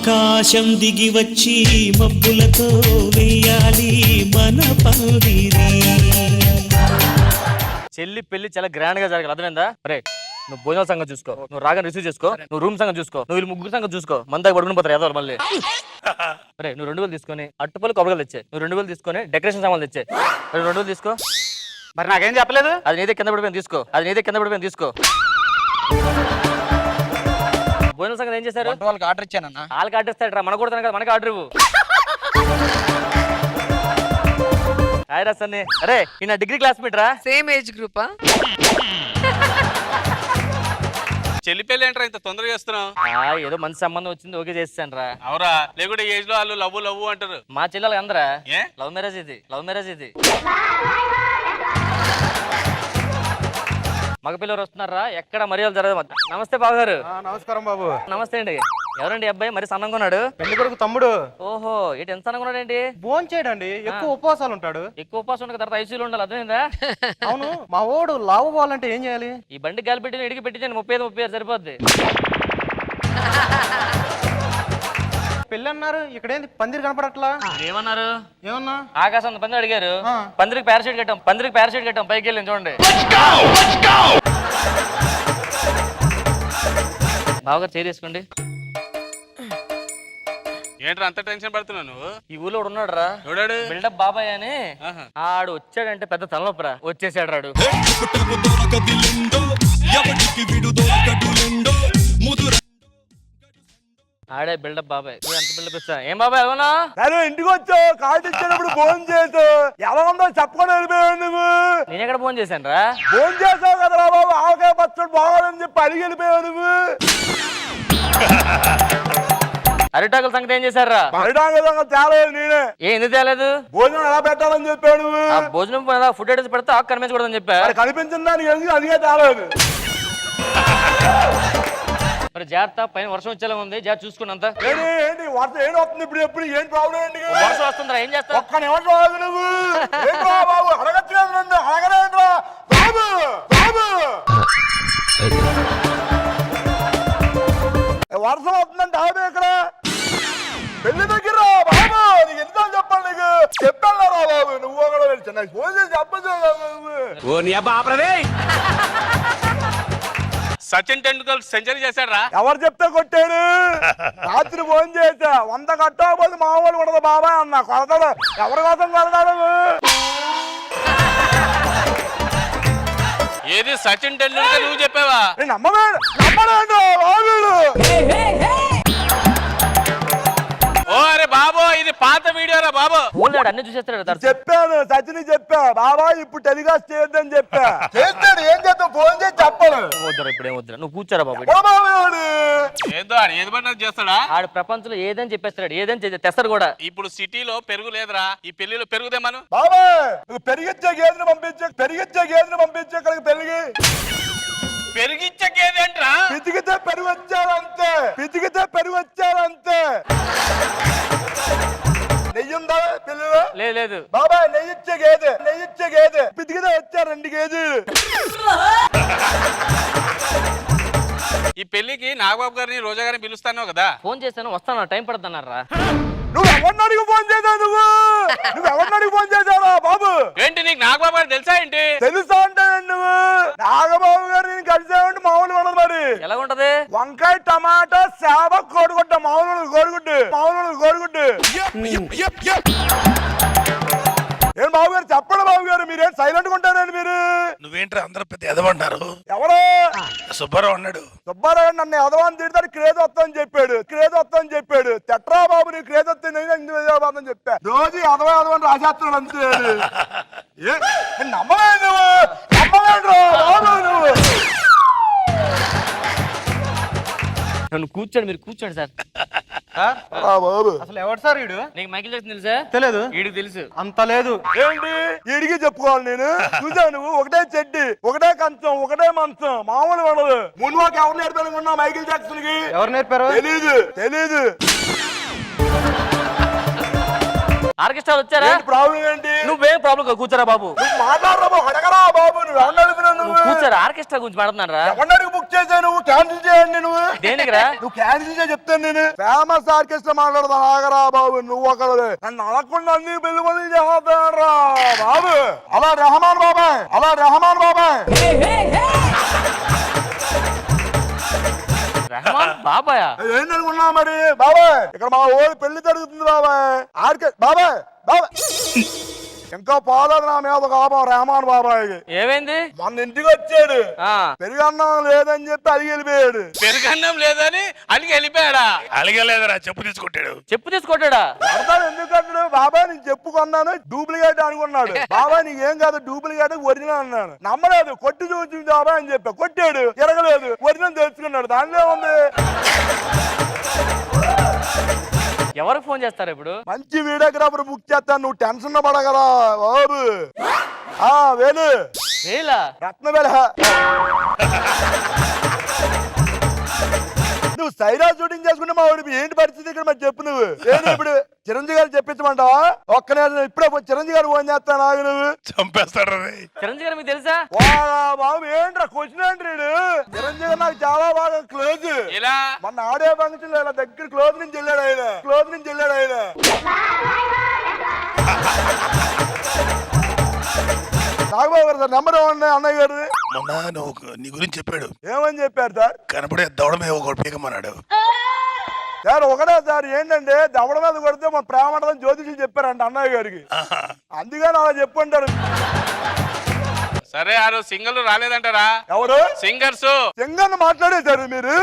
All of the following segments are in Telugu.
ఆకాశం దిగి వచ్చి మబ్బులతో వేయాలి మన పందిరి. చెల్లి పెళ్లి చాలా గ్రాండ్ గా జరగాలి, అర్థమైందా? రే నువ్వు భోజనాల సంగతి చూసుకో, నువ్వు రాగానే రిసీవ్ చేసుకో, నువ్వు రూమ్ సంగతి చూసుకో, నువ్వు వీళ్ళు ముగ్గురు సంగతి చూసుకో. మందాకి పడుకుని పోతారు ఏదో మళ్ళీ. రే నువ్వు 2000 తీసుకొని అట్టుపల్లి కొబ్బరికాయలు తెచ్చే, నువ్వు 2000 తీసుకొని డెకరేషన్ సామాన్లు తెచ్చే. 2000 తీసుకో. మరి నాకేం చెప్పలేదు? అది నీదే కింద పడిపోయింది తీసుకో, అది నీదే కింద పడిపోయింది తీసుకో. భోజనాల సంగతి ఏం చేశారు? వాళ్ళకి ఆర్డర్ ఇచ్చానన్న. వాళ్ళకి ఆర్డర్ ఇస్తాడు రా, మన కూడా కదా, మనకి ఆర్డర్ ఇవ్వు. హాయ్ రా సన్ని. అరే ఈ నా డిగ్రీ క్లాస్మేట్ రా. సేమ్ ఏజ్ గ్రూపా? చెల్లి పెళ్లి ఏంట్రా ఇంత తొందరగా చేస్తున్నావు? ఏదో మంచి సంబంధం వచ్చింది, ఓకే చేస్తాను రా. అవురా, లేకుంటే ఏజ్ లో వాళ్ళు లవ్ లవ్ అంటారు. మా చెల్లెలు అందరా ఏ లవ్ మ్యారేజ్ ఇది, లవ్ మ్యారేజ్ ఇది. మగ పిల్లలు వస్తున్నారా, ఎక్కడ మర్యాదలు జరగదు. నమస్తే బాబు గారు. నమస్కారం బాబు. నమస్తే అండి. ఎవరండి అబ్బాయి మరి సన్నంగా ఉన్నాడు? పెళ్లి కొడుకు తమ్ముడు. ఓహో ఏంటి ఎంత సన్నంగా ఉన్నాడు ఏంటి? భోజనం చేయడండి, ఎక్కువ ఉపవాసాలు ఉంటాడు. ఎక్కువ ఉపవాసం ఉండక తర్వాత ఐసీలో ఉండాలి, అర్థమైందా? అవును, మా ఓడు లావు పోవాలంటే ఏం చేయాలి? ఈ బండి గాలి పెట్టి ఇడికి పెట్టించండి, 35 సరిపోద్ది. పెళ్లి అన్నారు, ఇక్కడేంది పందిరి కనపడట్లా? ఏమన్నారు? ఏమన్నా ఆకాశం పంది అడిగారు, పందిరికి పారాషూట్ కట్టాం, పందిరికి పారాషూట్ కట్టాం, పైకి వెళ్ళి చూడండి. బాగా చేరేసుకోండి. ఏంట్రా అంత టెన్షన్ పడుతున్నావు నువ్వు? ఈ ఊళ్ళో ఉన్నాడు రా, ఎవడాడు? బిల్డప్ బాబాయ్ అని. ఆడు వచ్చాడంటే పెద్ద తలనొప్పరా, వచ్చేసాడు రాడు. ఆడే బిల్డప్ బాబాయ్. ఎంత బిల్డప్ ఇస్తా? ఏం బాబాయ్ అవునా? ఇంటికి వచ్చావు, కార్డు ఇచ్చేటప్పుడు ఫోన్ చేసావు, ఎలా ఉందో చెప్పకుండా వెళ్ళిపోయావు నువ్వు. నేను ఎక్కడ ఫోన్ చేశాను రా? ఫోన్ చేసావు కదరా బాబు, ఆవకాయ పచ్చడి బాగోదని చెప్పి అడిగి వెళ్ళిపోయావు నువ్వు. అరిటాకుల సంగతి ఏం చేశారా? తేలేదు నేనే. ఎందుకు తేలేదు? భోజనం ఎలా పెట్టాలని చెప్పావు నువ్వు. భోజనం ఫుడ్ ఐటమ్స్ పెడితే ఆకు కనిపించకూడదని చెప్పా. కనిపించింది దానికి అదిగే తేలేదు. మరి జాగ్రత్త, పైన వర్షం వచ్చేలా ఉంది, జాగ్రత్త చూసుకున్నంత. ఏంటి వర్షం ఏం వస్తుంది ఇప్పుడు? ఎప్పుడు ఏం ప్రాబ్లం ఏంటి? వర్షం వస్తుందిరా, ఏం చేస్తా? ఒక్క నిమిషం ఆగు నువ్వు. బాబు అడగచ్చు అడగలేదురా బాబు. బాబు వర్షం వస్తుందంటే ఆమె ఇక్కడ పెళ్లి దగ్గర బాబు. నీకు ఎంత చెప్పాలి? నీకు చెప్పాను రా బాబు, నువ్వు కూడా నాకు ఫోన్ చేసి చెప్పచ్చు. సచిన్ టెండూల్కర్ సెంచరీ చేశాడు. ఎవరు చెప్తే కొట్టాడు? రాత్రి ఫోన్ చేసా, 100 కట్టకపోతే మామూలు ఉండదు బాబాయ్ అన్న. కొడతాడు, ఎవరి కోసం కొడతాడు? ఏది సచిన్ టెండూల్కర్ నువ్వు చెప్పావా? నమ్మలేదు ఓ అరే బాబు, ఇది పాత వీడియోరా బాబు. అన్ని చూసేస్తాడు. చెప్పాను, సచిన్ చెప్పా బాబా ఇప్పుడు టెలికాస్ట్ చేయొద్దని చెప్పా. చేస్తాడు, ఏం చేద్దాం? ఫోన్ చేసి చెప్పాను. వద్దురా ఇప్పుడు ఏం వద్దురా, నువ్వు కూర్చోరా బాబు. ఏదో ఏది పడినది చేస్తాడా? ఆడు ప్రపంచంలో ఏదని చెప్పేస్తాడు, ఏదని తెస్తాడు కూడా. ఇప్పుడు సిటీలో పెరుగు లేదురా, ఈ పెళ్లిలో పెరుగుదేమను. బాబా పెరిగిచ్చే గేదెని పంపించే, ఇక్కడికి పెరిగి పెరిగిచ్చే గేదె అంటరా? పితికితే పెరుగు వచ్చారంతే. నెయ్యి ఉందా పిల్లలు? లేదు బాబా నెయ్యిచ్చే గేదె పితికితే వచ్చారు 2 కేజీలు. ఈ పెళ్లికి నాగబాబు గారిని రోజా గారిని పిలుస్తాను కదా. ఫోన్ చేస్తాను, వస్తాను, టైం పడుతున్నారా? నువ్వు ఎవరిని అడిగి ఫోన్ చేశారా బాబు? ఏంటి నీకు నాగబాబు గారు తెలుసా ఏంటి? తెలుసా అంటే నువ్వు నాగబాబు గారు నేను కలిసావంటే మామూలు ఉండదు. మరి ఎలా ఉంటది? వంకాయ టమాటా సేవ కోడిగుడ్డ, మామూలు కోడిగుడ్డు. ఏం బాబు గారు చెప్పండి బాబు గారు, మీరేం సైలెంట్ గా ఉంటారండి మీరు? నువ్వేంటి అందరూ పెద్ద ఎదవంటారు? ఎవరు? సుబ్బారావు అన్నాడు. సుబ్బారావు నన్ను ఎదవాన్ని తిడతాడు, క్రేజ్ వస్తాని చెప్పాడు. తెట్రా బాబు నీ క్రేజ్ వస్తాను చెప్పా. రోజు ఎదవని రాసేస్తున్నాడు అంతే. నమ్మలేదు నువ్వు. నన్ను కూర్చోండి, మీరు కూర్చోండి సార్. బాబు అసలు ఎవరు సార్ వీడు? నీకు మైకిల్ జాక్సన్ తెలుసా? తెలియదు. వీడికి తెలుసు. అంత లేదు. ఏంటి వీడికి చెప్పుకోవాలి నేను? చూసావు నువ్వు, ఒకటే చెడ్డి, ఒకటే కంచం, ఒకటే మంచం, మామూలు ఉండదు. మున్వాకి ఎవరు నేర్పారనుకున్నా మైకిల్ జాక్సన్ కి? ఎవరు నేర్పారు? తెలీదు. ఆర్కెస్ట్రా వచ్చారా? ప్రాబ్లం ఏంటి? నువ్వేం ప్రాబ్లం కూర్చోరా బాబు. మాట్లాడరా బాబు, అడగరా బాబు. నువ్వు ఎవరిని అడుగుతున్నావు? కూర్చోరా, ఆర్కెస్ట్రా గురించి మాట్లాడుతున్నారా? ఎవరిని అడిగి బుక్ వచ్చేసా నువ్వు క్యాన్సిల్ చేయండి నువ్వు దేనికిరా? నువ్వు క్యాన్సిల్ చేసి చెప్తాను నేను ఫేమస్ ఆర్కెస్ట్రా మాట్లాడదా ఆగరా బాబు నువ్వు ఒకడు నన్ను అడగకుండా అన్ని పెళ్లి చేస్తారా బాబు అలా రెహమాన్ బాబాయ్ అలా రెహమాన్ బాబాయ్ రెహమాన్ బాబాయ్ ఏంటనుకున్నా మరి బాబాయ్ ఇక్కడ మా ఊరి పెళ్లి జరుగుతుంది బాబాయ్ బాబాయ్ బాబాయ్ ఇంకా పోలేదు నా మీద కోపం రెహమాన్ బాబాయ్ ఏమైంది? మొన్న ఇంటికి వచ్చాడు పెరుగన్నం లేదని చెప్పి అడిగి వెళ్ళిపోయాడు పెరుగన్నం లేదని అడిగి వెళ్ళిపోయాడా? అలిగలేదురా చెప్పు తీసుకొట్టాడు. చెప్పు తీసుకొట్టాడా? అర్థం ఎందుకంటాడు బాబాయ్ నేను చెప్పుకున్నాను డూప్లికేట్ అనుకున్నాడు బాబాయ్ నీకేం కాదు డూప్లికేట్ ఒరిజినల్ అన్నాను నమ్మలేదు కొట్టి చూసి బాబాయ్ అని చెప్పా కొట్టాడు ఎరగలేదు ఒరిజినల్ తెలుసుకున్నాడు దానిలో ఉంది ఎవరికి ఫోన్ చేస్తారు ఇప్పుడు? మంచి వీడియోగ్రాఫర్ బుక్ చేస్తాను నువ్వు టెన్షన్ పడగరా బాబు వేలు వేలా రత్నవేల నువ్వు సైరా షూటింగ్ చేసుకుంటే మా వాడికి ఏంటి పరిస్థితి ఇక్కడ మరి చెప్పు నువ్వు ఏంటి ఇప్పుడు చిరంజీవి గారు చెప్పించమంటావా ఒక్క నేను ఇప్పుడే చిరంజీవి గారు ఫోన్ చేస్తాను ఆగు నువ్వు చంపేస్తాడు. చిరంజీవి గారు మీకు తెలుసా? బాబు ఏంట్రా క్వశ్చన్ ఏంటి చిరంజీవి గారు నాకు చాలా బాగా క్లోజ్ ఇలా మొన్న ఆడే ఫంక్షన్ ఇలా దగ్గర క్లోజ్ నుంచి వెళ్ళాడు ఆయన నాగబాబు గారు సార్ నెంబర్ ఏమన్నా అన్నయ్య గారు మొన్న నువ్వు నీ గురించి చెప్పాడు. ఏమని చెప్పారు సార్? కనపడే దవడ మీద ఒకటి పీకమన్నాడు సార్ ఒకటే సార్ ఏంటంటే దవడ మీద కొడితే మన ప్రేమ జ్యోతిషులు చెప్పారంట అన్నయ్య గారికి అందుకని అలా చెప్పుంటారు. సరే ఆ రోజు సింగర్లు రాలేదంటారా? ఎవరు సింగర్స్? సింగర్ మాట్లాడేశారు మీరు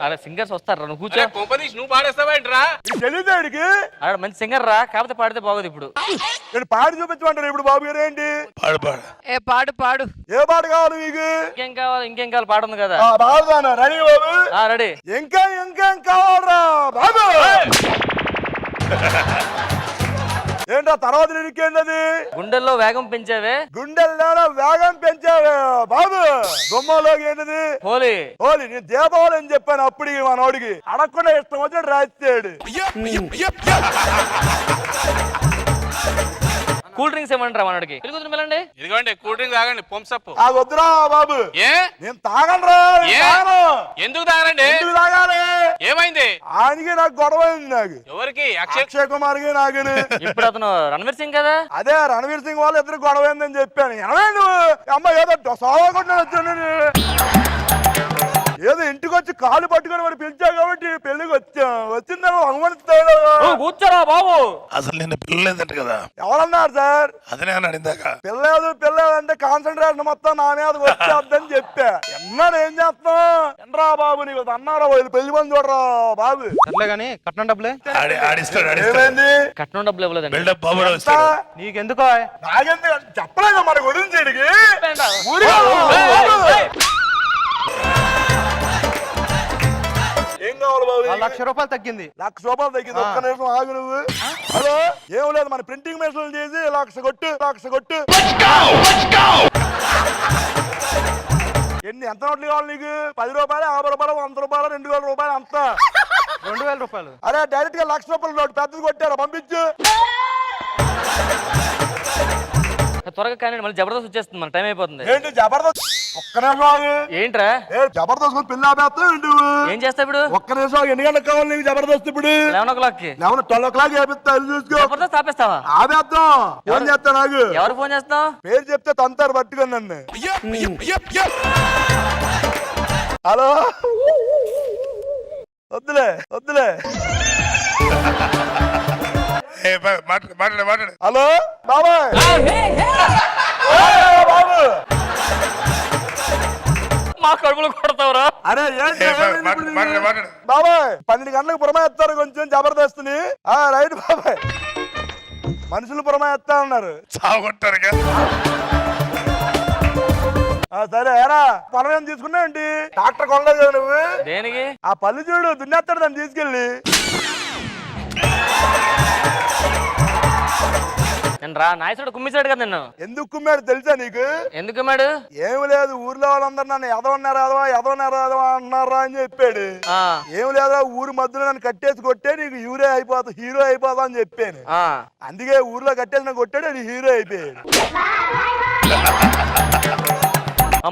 అలా సింగర్స్ వస్తారా? నువ్వు కూర్చో. కొంపదీసి నువ్వు పాడేస్తావేంట్రా? తెలియదాడికి ఆడ మంచి సింగర్ రా, కాకపోతే పాడితే బాగోదు. ఇప్పుడు నేను పాడి చూపించమంటారు ఇప్పుడు బాబు గారు ఏంటి పాడు పాడు ఏ పాడు పాడు ఏ పాట కావాలి మీకు? ఇంకేం కావాలి? పాడుంది కదా. బాగున్నాను రెడీ బాబు రెడీ. ఇంకేం కావాలరా బాబు? ఏంటో తర్వాత నీకేంటది? గుండెల్లో వేగం పెంచావే. గుండెల్లో వేగం పెంచావే బాబు. గుమ్మలోకి ఏంటది? హోలీ. హోలీ నేను దీపావళి అని చెప్పాను అప్పటికి మనోడికి అడగకుండా ఇష్టం వచ్చాడు రాస్తాడు. కూల్ డ్రింక్స్ ఏమంటారా మనోడికి? వెళ్ళండి. ఇదిగోండి కూల్ డ్రింక్ తాగండి పంప్సప్. ఆ వద్దురా బాబు ఏ నేను తాగనరా. ఎందుకు తాగండి? తాగాలి ఏమైంది? ఆయనకి నాకు గొడవ అయింది. నాకు ఎవరికి? అక్షయ్ కుమార్ కి నాకుని. ఇప్పుడు అతను రణవీర్ సింగ్ కదా. అదే రణవీర్ సింగ్ వాళ్ళు ఇద్దరు గొడవ అయిందని చెప్పాను. ఏమే నువ్వు అమ్మ ఏదో సోవా కొట్టిన వచ్చాను ఏదో ఇంటికి వచ్చి కాలు పట్టుకొని మరి పిలిచావు కాబట్టి పెళ్లికి వచ్చిందేమో అనుమానిస్తాడు. కూర్చోరా బాబు. అసలు నిన్ను పిల్లలేదంట కదా. ఎవరన్నారు సార్? అదనే అన్నాడు ఇందాక. పిల్లలేదు అంటే కాన్సన్ట్రేషన్ మొత్తం నా మీద వచ్చేద్దని చెప్పా. ఎన్నాడు ఏం చేస్తున్నావు? ఎండ్రా బాబు నీకు అన్నారా పెళ్లి పని చూడరా బాబు. కానీ కట్నం డబ్బులే ఆడిస్తాడు. ఏమైంది? కట్నం డబ్బులు ఇవ్వలేదండి. బిల్డప్ బాబురావు ఇస్తాడు. నీకెందుకో నాకెందుకు చెప్పలేదు మన గురించి వీడికి. ఏం కావాలి బాబు? ₹1,00,000 తగ్గింది. ₹1,00,000 తగ్గింది. ఒక్క నిమిషం ఆగు నువ్వు. హలో ఏం లేదు మన ప్రింటింగ్ మెషిన్ చేసి లక్ష కొట్టు. ఎంత నోట్లు కావాలి నీకు? ₹10, ₹50, ₹100, ₹2,000 అంతా ₹2,000. అరే డైరెక్ట్ గా ₹1,00,000 నోటు పెద్దది కొట్టారు పంపించు. త్వరగా కానీ మళ్ళీ జబర్దస్త్ వచ్చేస్తుంది, మన టైం అయిపోతుంది. ఏంటి జబర్దస్త్? ఒక్క నిమిషం ఆగు. ఏంట్రా జబర్దస్త్ పెళ్లి ఆపేస్తా ఏం చేస్తా ఇప్పుడు? ఒక్క నిమిషం ఎన్ని గంటలకు కావాలి నీకు జబర్దస్త్? ఇప్పుడు 11 o'clock. 12 o'clock వేపిస్తా. చూసుకో జబర్దస్త్ ఆపేస్తావా? ఆపేద్దాం. ఫోన్ చేస్తా నాకు. ఎవరు ఫోన్ చేస్తావు? పేరు చెప్తే తంతారు పట్టుకొని నన్ను. హలో వద్దులే మాట్లాడు. హలో బాబాయ్. బాబు మా కడుపులో కొడతావురా? అరే ఏంటి మాట్లాడు. బాబాయ్ 12 గంటలకు పురమాయిస్తారు కొంచెం జబర్దస్త్ని. రైట్ బాబాయ్. మనుషులు పురమాయిస్తా ఉన్నారు. సాగొట్టారు. సరే ఏరా పొలం ఏం తీసుకున్నావు ఏంటి? డాక్టర్ కొనలేదు కదా నువ్వు? దేనికి? ఆ పళ్ళు చూడు దున్నేస్తాడు దాన్ని తీసుకెళ్ళి. నేను నాయసుడు కుమ్మిసాడు కదా నిన్ను. ఎందుకు కుమ్మాడు తెలుసా నీకు? ఎందుకు కుమ్మాడు? ఏమి లేదు ఊర్లో వాళ్ళందరూ నన్ను ఎదవన్నారు అన్నారా అని చెప్పాడు. ఏమి లేదా ఊరు మధ్యలో నన్ను కట్టేసి కొట్టే నీకు హీరో అయిపోతా అని చెప్పాను. అందుకే ఊర్లో కట్టేసి నన్ను కొట్టాడు, అది హీరో అయిపోయాడు.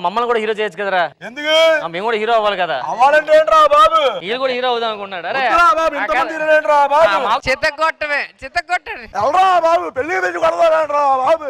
మమ్మల్ని కూడా హీరో చేయొచ్చు కదరా. ఎందుకు మేము కూడా హీరో అవ్వాలి కదా. అవ్వాలంటే ఏంట్రా బాబు? వీళ్ళు కూడా హీరో అవుదాం అనుకున్నాడు. అరే వద్దురా బాబు, ఇంతమంది హీరోలేంట్రా బాబు? చిత్తగొట్టమే చిత్తగొట్టండి. ఎవరా బాబు పెళ్లి తెచ్చి కొడతారా బాబు?